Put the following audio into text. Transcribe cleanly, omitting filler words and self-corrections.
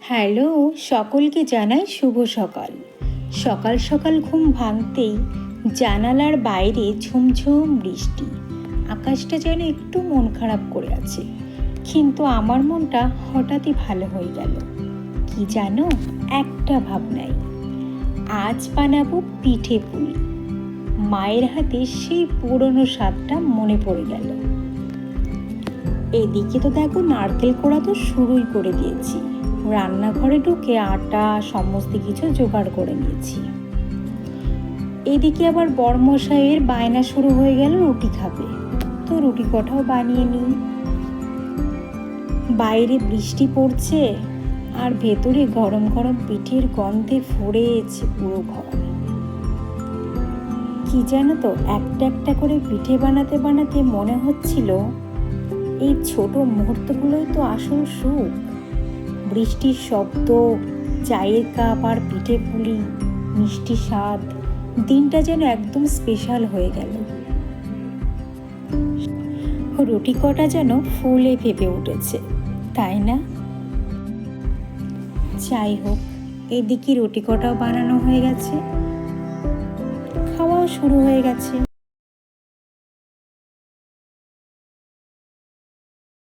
Hello, সকলকে জানাই শুভ সকাল। সকাল সকাল ঘুম ভাঙতেই জানালার বাইরে ঝুমঝুম বৃষ্টি। আকাশটা যেন একটু মন খারাপ করে আছে, কিন্তু আমার মনটা হঠাৎই ভালো হয়ে গেল। কি জানো, একটা ভাবনাই, আজ বানাবো পিঠে পুলি। মায়ের হাতে সেই পুরনো স্বাদটা মনে পড়ে গেল। এদিকে তো দেখো, নারকেল কোড়া তো শুরুই করে দিয়েছি। রান্নাঘরে ঢুকে আটা সমস্ত কিছু জোগাড় করে নিয়েছি। এদিকে আবার বড়মশাইয়ের বায়না শুরু হয়ে গেল, রুটি খাবে, তো রুটি কটাও বানিয়ে নিই। বাইরে বৃষ্টি পড়ছে আর ভেতরে গরম গরম পিঠের গন্ধে ভরেছে পুরো ঘর। কি জানো তো, একটা একটা করে পিঠে বানাতে বানাতে মনে হচ্ছিল এই ছোট মুহূর্তগুলোই তো আসল সুখ। বৃষ্টির শব্দ, চায়ের কাপ আর পিঠে পুলি, মিষ্টি স্বাদ, দিনটা যেন একদম স্পেশাল হয়ে গেল। রুটি কটা যেন ফুলে ফেপে উঠেছে, তাই না? যাই হোক, এদিকে রুটি কটাও বানানো হয়ে গেছে, খাওয়াও শুরু হয়ে গেছে।